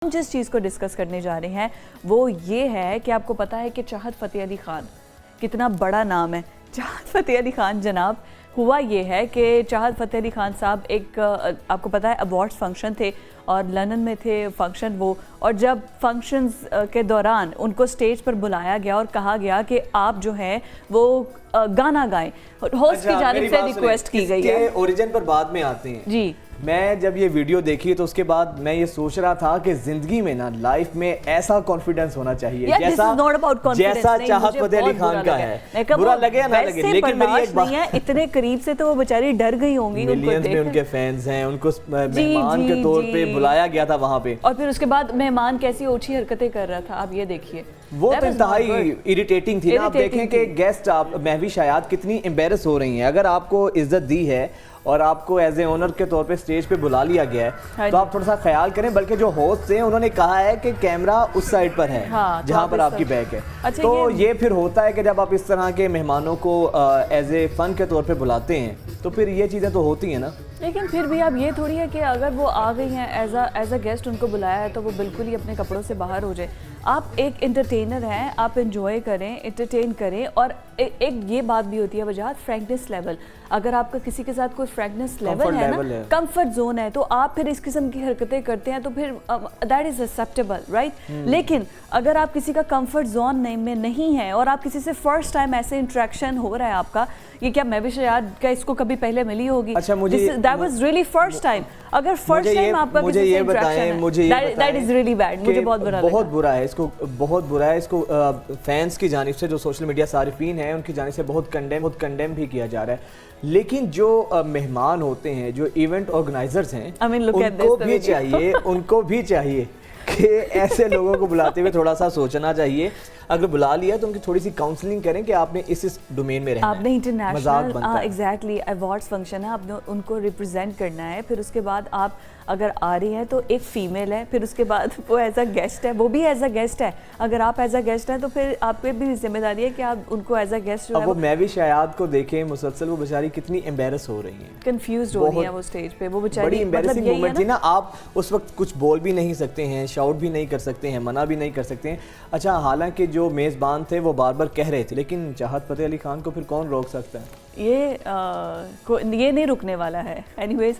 हम जिस चीज़ को डिस्कस करने जा रहे हैं वो ये है कि आपको पता है कि चाहत फ़तेह अली ख़ान कितना बड़ा नाम है। चाहत फ़तेह अली ख़ान जनाब, हुआ ये है कि चाहत फ़तेह अली ख़ान साहब एक आपको पता है अवार्ड्स फंक्शन थे और लंदन में थे फंक्शन वो, और जब फंक्शंस के दौरान उनको स्टेज पर बुलाया गया और कहा गया कि आप जो है वो गाना गाएं, होस्ट की जानिब से रिक्वेस्ट की गई है। ओरिजिन पर बाद में आते हैं जी। मैं जब ये वीडियो देखी तो उसके बाद मैं ये सोच रहा था कि जिंदगी में ना लाइफ में ऐसा कॉन्फिडेंस होना चाहिए जैसा चाहत फ़तेह अली खान का है। बुरा लगे या ना लगे, लेकिन मेरी एक बात है, इतने करीब से तो वो बेचारी डर गई होंगी। मिलियंस में उनके फैंस हैं, उनको मेहमान के तौर पे बुलाया गया था वहां पे, और फिर उसके बाद मेहमान कैसी ओछी हरकतें कर रहा था, आप ये देखिए। वो तो इंतहाई इरिटेटिंग थी ना। आप देखें कि गेस्ट आप महवी शायाद कितनी एम्बेरस हो रही हैं। अगर आपको इज्जत दी है और आपको एज ए ओनर के तौर पे स्टेज पे बुला लिया गया है तो आप थोड़ा सा ख्याल करें। बल्कि जो होस्ट हैं उन्होंने कहा है कि कैमरा उस साइड पर है, हाँ, जहां पर आपकी बैक है। अच्छा, तो ये फिर होता है कि जब आप इस तरह के मेहमानों को एज ए फन के तौर पे बुलाते हैं तो फिर ये चीज़ें तो होती हैं ना। लेकिन फिर भी अब ये थोड़ी है कि अगर वो आ गई हैं एज अ गेस्ट, उनको बुलाया है तो वो बिल्कुल ही अपने कपड़ों से बाहर हो जाए। आप एक एंटरटेनर हैं, आप एंजॉय करें, एंटरटेन करें। और एक ये बात भी होती है वजह फ्रैंकनेस लेवल। अगर आपका किसी के साथ कोई फ्रैंकनेस लेवल है ना, कंफर्ट जोन है, तो आप फिर इस किस्म की हरकतें करते हैं तो फिर दैट इज एक्सेप्टेबल, राइट। लेकिन अगर आप किसी का कंफर्ट जोन में नहीं है और आप किसी से फर्स्ट टाइम ऐसे इंटरेक्शन हो रहा है आपका, ये क्या महवी शायाद का इसको कभी पहले मिली होगी? अच्छा, मुझे that was really first time. अगर फर्स्ट टाइम आपका किसी से इंटरेक्शन है, दैट इज रियली बैड। मुझे बहुत बुरा है इसको, बहुत बुरा है इसको। फैंस की जानिब से, जो सोशल मीडिया सारिफीन है उनकी जानिब से बहुत कंडेम भी किया जा रहा है। लेकिन जो मेहमान होते हैं, जो इवेंट ऑर्गेनाइजर्स हैं, उनको भी चाहिए कि ऐसे लोगों को बुलाते हुए थोड़ा सा सोचना चाहिए। अगर बुला लिया तो उनकी थोड़ी सी काउंसलिंग करें कि आपने इस डोमेन में रहना है। आपने इंटरनेशनल एग्जैक्टली अवार्ड्स फंक्शन है, आपने उनको रिप्रेजेंट करना है। फिर उसके बाद आप अगर आ रही हैं तो एक फीमेल है, फिर उसके बाद वो एज अ गेस्ट है, वो भी एज अ गेस्ट है। अगर आप एज अ गेस्ट हैं तो फिर आपकी भी जिम्मेदारी है कि आप उनको एज अ गेस्ट। अब वो महवी शायाद को देखें मुसलसल, वो बेचारी कितनी एम्बेरस हो रही है, कंफ्यूज हो रही है वो स्टेज पे। वो बेचारी बड़ी एम्बेरसिंग मोमेंट थी ना। आप उस वक्त कुछ बोल भी नहीं सकते हैं, शाउट भी नहीं कर सकते हैं, मना भी नहीं कर सकते हैं। अच्छा, हालांकि जो मेज़बान थे वो बार बार कह रहे थे, लेकिन चाहत फ़तेह अली खान को फिर कौन रोक सकता है? ये नहीं रुकने वाला है। एनीवेज